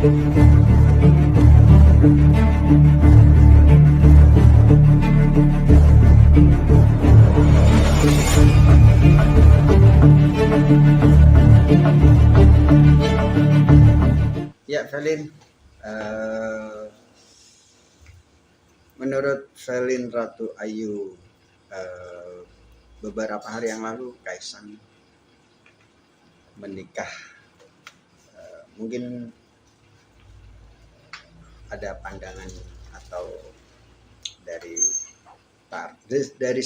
Ya, Felin, menurut Felin Ratu Ayu, beberapa hari yang lalu Kaisang menikah. Mungkin ada pandangan atau dari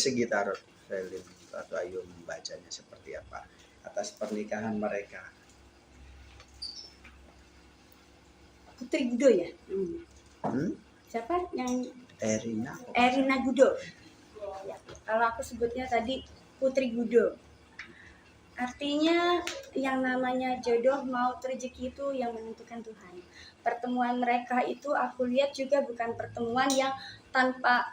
segi tarot Felin Ratu Ayu membacanya seperti apa atas pernikahan mereka? Putri Gudo ya? Siapa yang Erina Gudo ya, kalau aku sebutnya tadi Putri Gudo. Artinya yang namanya jodoh maut rezeki itu yang menentukan Tuhan. Pertemuan mereka itu aku lihat juga bukan pertemuan yang tanpa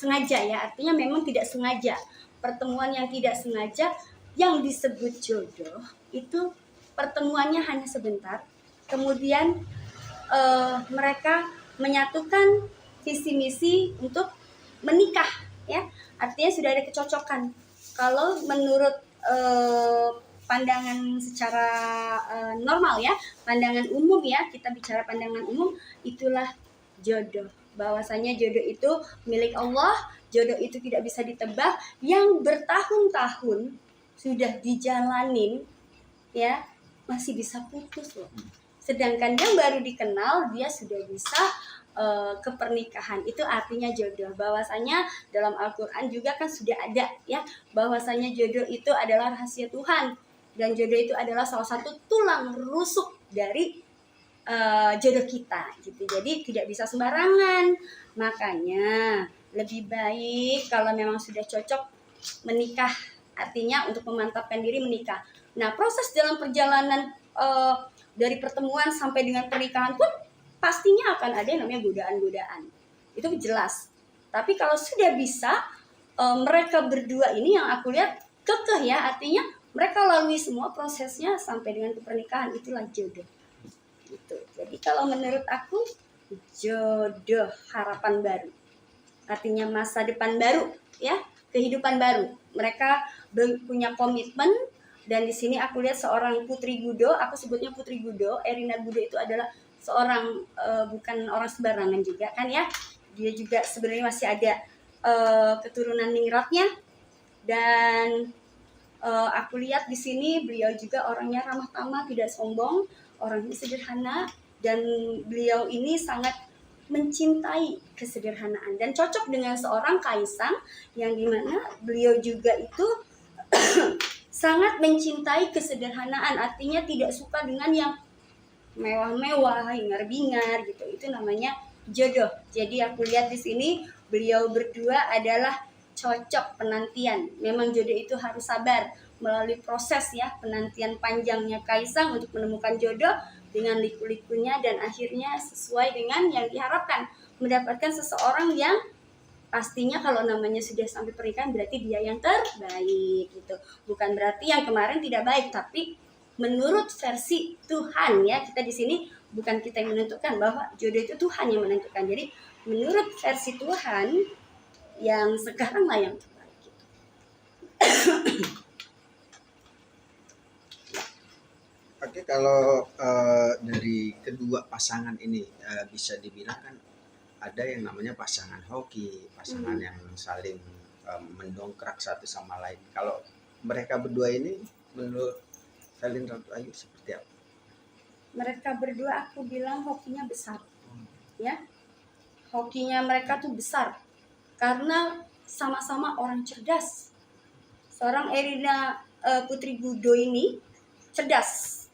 sengaja ya. Artinya memang tidak sengaja. Pertemuan yang tidak sengaja yang disebut jodoh itu pertemuannya hanya sebentar. Kemudian mereka menyatukan visi misi untuk menikah ya. Artinya sudah ada kecocokan. Kalau menurut pandangan secara normal ya, pandangan umum ya, kita bicara pandangan umum, itulah jodoh. Bahwasanya jodoh itu milik Allah, jodoh itu tidak bisa ditebak, yang bertahun-tahun sudah dijalanin ya, masih bisa putus loh. Sedangkan yang baru dikenal dia sudah bisa ke pernikahan. Itu artinya jodoh. Bahwasanya dalam Al-Qur'an juga kan sudah ada ya, bahwasanya jodoh itu adalah rahasia Tuhan, dan jodoh itu adalah salah satu tulang rusuk dari jodoh kita gitu. Jadi tidak bisa sembarangan. Makanya lebih baik kalau memang sudah cocok menikah, artinya untuk memantapkan diri menikah. Nah, proses dalam perjalanan dari pertemuan sampai dengan pernikahan pun pastinya akan ada yang namanya godaan-godaan. Itu jelas. Tapi kalau sudah bisa mereka berdua ini yang aku lihat kekeh ya, artinya mereka lalui semua prosesnya sampai dengan pernikahan, itulah jodoh. Gitu. Jadi kalau menurut aku jodoh harapan baru. Artinya masa depan baru ya, kehidupan baru. Mereka punya komitmen. Dan di sini aku lihat seorang Putri Gudo, aku sebutnya Putri Gudo. Erina Gudo itu adalah seorang bukan orang sembarangan juga kan ya. Dia juga sebenarnya masih ada keturunan ningratnya. Dan aku lihat di sini beliau juga orangnya ramah tamah, tidak sombong, orangnya sederhana, dan beliau ini sangat mencintai kesederhanaan dan cocok dengan seorang Kaisang yang dimana beliau juga itu sangat mencintai kesederhanaan, artinya tidak suka dengan yang mewah-mewah, hingar-bingar gitu. Itu namanya jodoh. Jadi aku lihat di sini beliau berdua adalah cocok penantian. Memang jodoh itu harus sabar melalui proses ya, penantian panjangnya Kaisang untuk menemukan jodoh dengan liku-likunya, dan akhirnya sesuai dengan yang diharapkan, mendapatkan seseorang yang pastinya kalau namanya sudah sampai pernikahan berarti dia yang terbaik gitu. Bukan berarti yang kemarin tidak baik, tapi menurut versi Tuhan ya, kita di sini bukan kita yang menentukan bahwa jodoh itu Tuhan yang menentukan. Jadi menurut versi Tuhan yang sekarang lah yang terbaik gitu. Oke, kalau dari kedua pasangan ini bisa dibilang kan ada yang namanya pasangan hoki, pasangan yang saling mendongkrak satu sama lain. Kalau mereka berdua ini menurut Felin Ratu Ayu seperti apa? Mereka berdua aku bilang hokinya besar. Ya. Hokinya mereka tuh besar karena sama-sama orang cerdas. Seorang Erina Putri Gudo ini cerdas.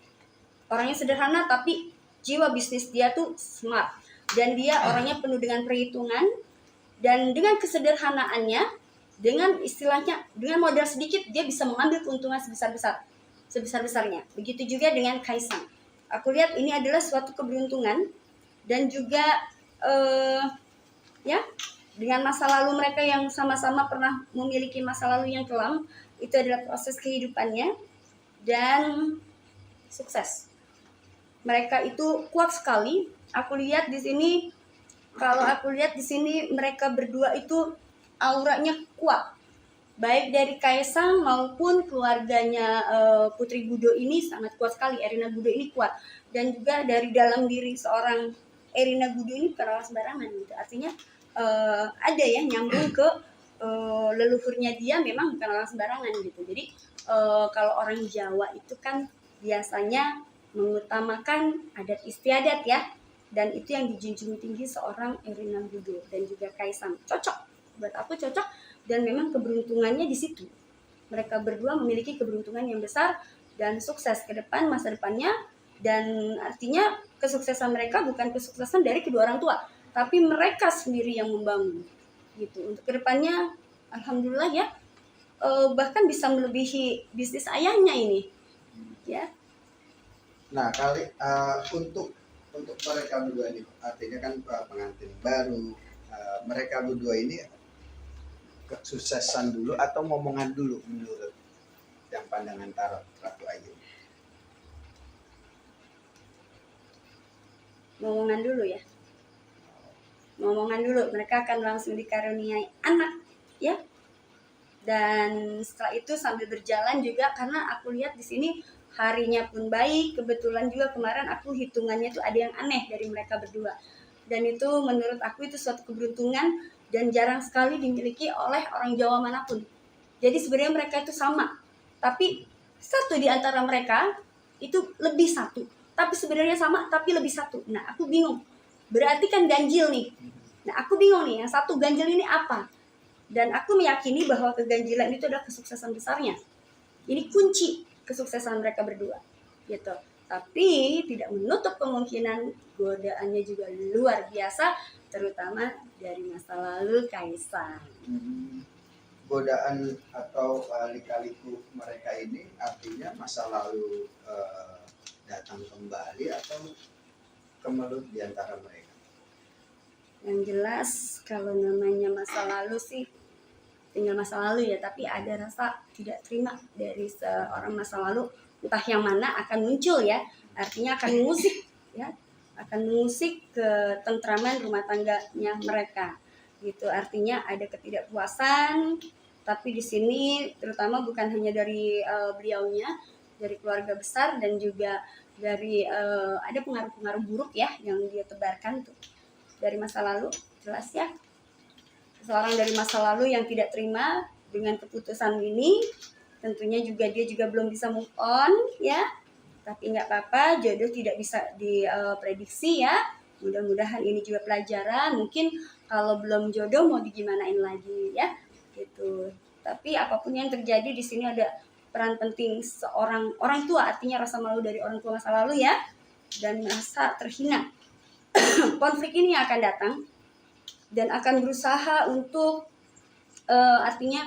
Orangnya sederhana tapi jiwa bisnis dia tuh smart. Dan dia orangnya penuh dengan perhitungan, dan dengan kesederhanaannya, dengan istilahnya dengan modal sedikit dia bisa mengambil keuntungan sebesar-besarnya. Begitu juga dengan Kaisang. Aku lihat ini adalah suatu keberuntungan, dan juga ya, dengan masa lalu mereka yang sama-sama pernah memiliki masa lalu yang kelam, itu adalah proses kehidupannya dan sukses. Mereka itu kuat sekali. Aku lihat di sini, kalau aku lihat di sini mereka berdua itu auranya kuat. Baik dari Kaisang maupun keluarganya Putri Gudo ini sangat kuat sekali. Erina Gudo ini kuat. Dan juga dari dalam diri seorang Erina Gudo ini bukan orang sembarangan gitu. Artinya ada ya nyambung ke leluhurnya, dia memang bukan orang sembarangan gitu. Jadi kalau orang Jawa itu kan biasanya mengutamakan adat istiadat ya, dan itu yang dijunjung tinggi seorang Erina Gudo dan juga Kaisang. Cocok buat aku, cocok, dan memang keberuntungannya di situ. Mereka berdua memiliki keberuntungan yang besar dan sukses ke depan, masa depannya. Dan artinya kesuksesan mereka bukan kesuksesan dari kedua orang tua, tapi mereka sendiri yang membangun gitu. Untuk kedepannya alhamdulillah ya, bahkan bisa melebihi bisnis ayahnya ini ya. Nah, untuk mereka berdua ini, artinya kan pengantin baru, mereka berdua ini kesuksesan dulu atau momongan dulu menurut yang pandangan tarot Ratu Ayu? Ngomongan dulu ya, ngomongan dulu. Mereka akan langsung dikaruniai anak ya, dan setelah itu sambil berjalan juga, karena aku lihat di sini harinya pun baik. Kebetulan juga kemarin aku hitungannya tuh ada yang aneh dari mereka berdua, dan itu menurut aku itu suatu keberuntungan dan jarang sekali dimiliki oleh orang Jawa manapun. Jadi sebenarnya mereka itu sama, tapi satu di antara mereka itu lebih satu, tapi sebenarnya sama tapi lebih satu. Nah aku bingung, berarti kan ganjil nih. Nah aku bingung nih, yang satu ganjil ini apa? Dan aku meyakini bahwa keganjilan itu adalah kesuksesan besarnya. Ini kunci kesuksesan mereka berdua gitu. Tapi tidak menutup kemungkinan godaannya juga luar biasa, terutama dari masa lalu Kaisang. Godaan atau lika-liku mereka ini artinya masa lalu datang kembali atau kemelut di antara mereka? Yang jelas kalau namanya masa lalu sih tinggal masa lalu ya, tapi ada rasa tidak terima dari seorang masa lalu, entah yang mana akan muncul ya. Artinya akan mengusik ya, akan mengusik ketentraman rumah tangganya mereka gitu. Artinya ada ketidakpuasan, tapi di sini terutama bukan hanya dari beliaunya, dari keluarga besar, dan juga dari ada pengaruh-pengaruh buruk ya yang dia tebarkan tuh dari masa lalu. Jelas ya, seseorang dari masa lalu yang tidak terima dengan keputusan ini, tentunya juga dia juga belum bisa move on ya. Tapi nggak apa-apa, jodoh tidak bisa diprediksi ya. Mudah-mudahan ini juga pelajaran. Mungkin kalau belum jodoh mau digimanain lagi ya gitu. Tapi apapun yang terjadi di sini ada peran penting seorang orang tua, artinya rasa malu dari orang tua masa lalu ya, dan merasa terhina. Konflik ini akan datang dan akan berusaha untuk artinya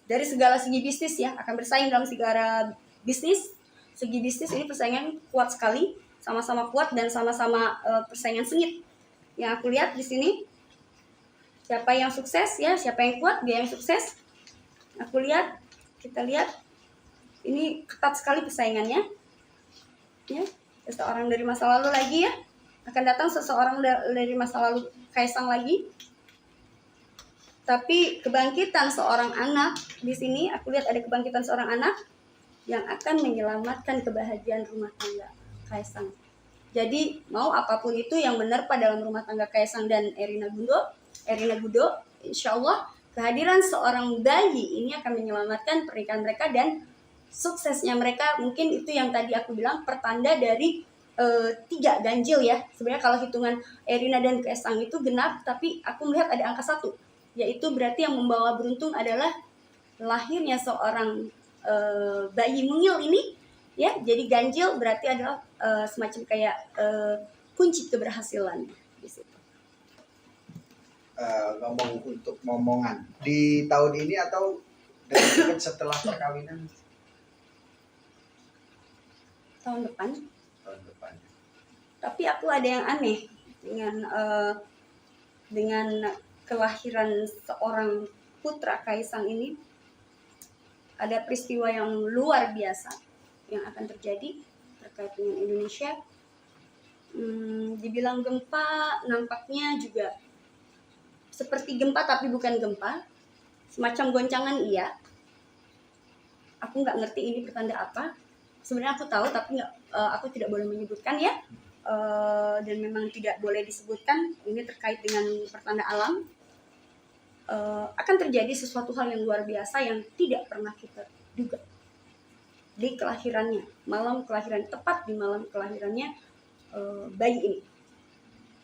dari segala segi bisnis ya, akan bersaing dalam segala bisnis. Segi bisnis ini persaingan kuat sekali, sama-sama kuat dan sama-sama persaingan sengit. Yang aku lihat di sini, siapa yang sukses ya, siapa yang kuat dia yang sukses. Aku lihat, kita lihat ini ketat sekali persaingannya ya. Seseorang dari masa lalu lagi ya, akan datang seseorang dari masa lalu Kaisang lagi. Tapi kebangkitan seorang anak di sini, aku lihat ada kebangkitan seorang anak yang akan menyelamatkan kebahagiaan rumah tangga Kaisang. Jadi mau apapun itu yang menerpa dalam rumah tangga Kaisang dan Erina Gudo, insya Allah kehadiran seorang bayi ini akan menyelamatkan pernikahan mereka dan suksesnya mereka. Mungkin itu yang tadi aku bilang pertanda dari 3 ganjil ya. Sebenarnya kalau hitungan Erina dan Kaisang itu genap, tapi aku melihat ada angka 1, yaitu berarti yang membawa beruntung adalah lahirnya seorang bayi mungil ini ya. Jadi ganjil berarti adalah semacam kayak kunci keberhasilan di situ. Ngomong untuk momongan di tahun ini atau dekat setelah perkawinan? Tahun depan. Tahun depan. Tapi aku ada yang aneh dengan kelahiran seorang putra Kaisang ini. Ada peristiwa yang luar biasa yang akan terjadi. terkait dengan Indonesia. Dibilang gempa, nampaknya juga seperti gempa tapi bukan gempa, semacam goncangan iya. Aku nggak ngerti ini pertanda apa. Sebenarnya aku tahu tapi aku tidak boleh menyebutkan ya. Dan memang tidak boleh disebutkan. Ini terkait dengan pertanda alam. Akan terjadi sesuatu hal yang luar biasa yang tidak pernah kita duga. Di kelahirannya, malam kelahiran, tepat di malam kelahirannya bayi ini,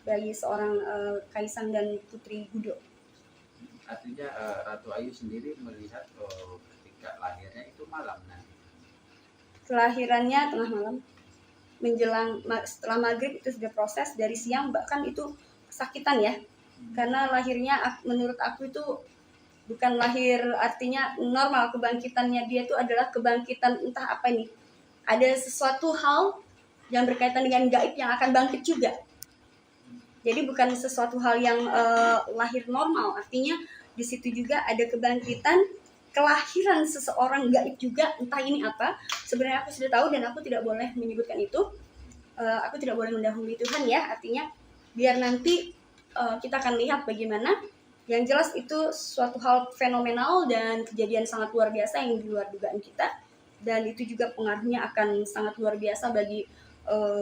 bayi seorang Kaisang dan Putri Gudo. Artinya Ratu Ayu sendiri melihat ketika lahirnya itu malam. Nah, Kelahirannya tengah malam, menjelang setelah maghrib itu sudah proses, dari siang bahkan itu kesakitan ya, karena lahirnya menurut aku itu bukan lahir artinya normal. Kebangkitannya dia itu adalah kebangkitan entah apa ini, ada sesuatu hal yang berkaitan dengan gaib yang akan bangkit juga. Jadi bukan sesuatu hal yang lahir normal, artinya di situ juga ada kebangkitan, kelahiran seseorang gaib juga, entah ini apa. Sebenarnya aku sudah tahu dan aku tidak boleh menyebutkan itu. Aku tidak boleh mendahului Tuhan ya, artinya biar nanti kita akan lihat bagaimana. Yang jelas itu suatu hal fenomenal dan kejadian sangat luar biasa yang di luar dugaan kita, dan itu juga pengaruhnya akan sangat luar biasa bagi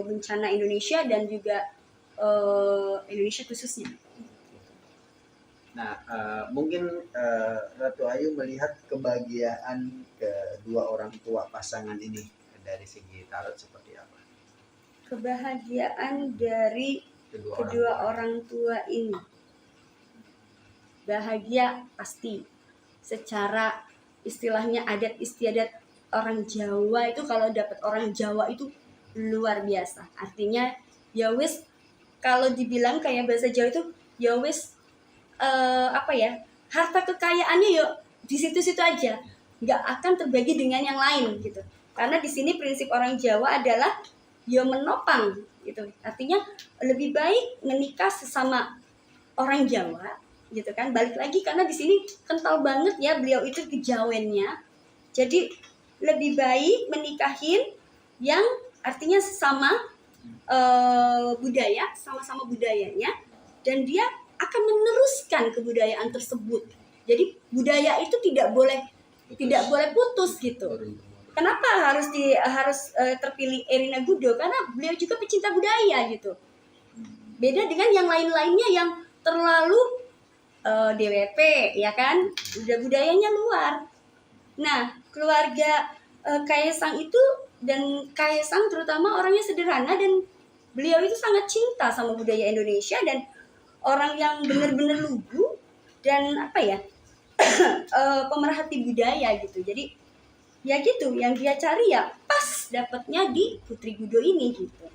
bencana Indonesia dan juga Indonesia khususnya. Nah, mungkin Ratu Ayu melihat kebahagiaan kedua orang tua pasangan ini dari segi tarot seperti apa? Kebahagiaan dari kedua orang tua ini, bahagia pasti. Secara istilahnya adat istiadat orang Jawa itu, kalau dapat orang Jawa itu luar biasa. Artinya ya wis, kalau dibilang kayak bahasa Jawa itu ya wis apa ya, harta kekayaannya yuk di situ-situ aja, nggak akan terbagi dengan yang lain gitu. Karena di sini prinsip orang Jawa adalah ya menopang gitu. Artinya lebih baik menikah sesama orang Jawa gitu kan. Balik lagi karena di sini kental banget ya beliau itu kejawennya. Jadi lebih baik menikahin yang artinya sama budaya, sama-sama budayanya, dan dia akan meneruskan kebudayaan tersebut. Jadi budaya itu tidak boleh putus gitu. Kenapa harus terpilih Erina Gudo? Karena beliau juga pecinta budaya gitu. Beda dengan yang lain-lainnya yang terlalu DWP ya kan, budayanya luar. Nah, keluarga Kaisang itu, dan Kaisang terutama orangnya sederhana, dan beliau itu sangat cinta sama budaya Indonesia dan orang yang benar-benar lugu dan apa ya, pemerhati budaya gitu. Jadi ya gitu, yang dia cari ya pas dapatnya di Putri Gudo ini gitu.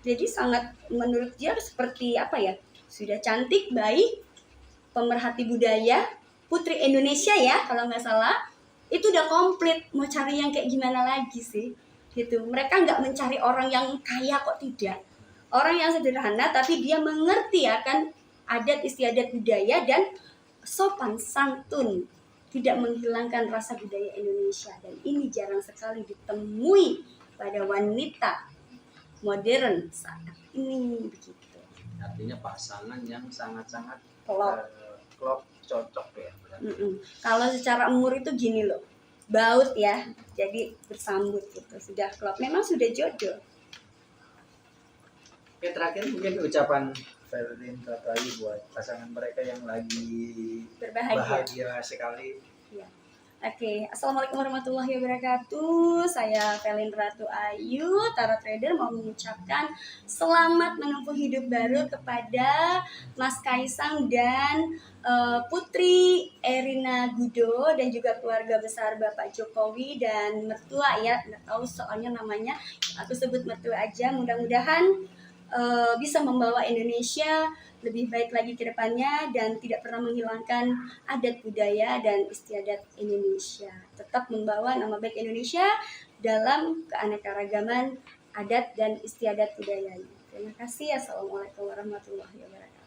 Jadi sangat, menurut dia seperti apa ya, sudah cantik, baik, pemerhati budaya, Putri Indonesia ya kalau nggak salah. Itu udah komplit, mau cari yang kayak gimana lagi sih gitu. Mereka nggak mencari orang yang kaya kok, tidak. Orang yang sederhana tapi dia mengerti akan adat istiadat budaya dan sopan santun, tidak menghilangkan rasa budaya Indonesia. Dan ini jarang sekali ditemui pada wanita modern saat ini begitu. artinya pasangan yang sangat-sangat Klop. cocok ya. Kalau secara umur itu gini loh, baut ya, jadi bersambut gitu, sudah klop, memang sudah jodoh. Oke, terakhir mungkin ucapan Verlin Ratu Ayu buat pasangan mereka yang lagi bahagia sekali. Ya. Oke, Assalamualaikum warahmatullahi wabarakatuh. Saya Verlin Ratu Ayu, Tarot Trader, mau mengucapkan selamat menempuh hidup baru kepada Mas Kaisang dan Putri Erina Gudo, dan juga keluarga besar Bapak Jokowi dan mertua ya, nggak tahu soalnya namanya, aku sebut mertua aja. Mudah-mudahan bisa membawa Indonesia lebih baik lagi ke depannya dan tidak pernah menghilangkan adat budaya dan istiadat Indonesia. Tetap membawa nama baik Indonesia dalam keanekaragaman adat dan istiadat budayanya. Terima kasih. Assalamualaikum warahmatullahi wabarakatuh.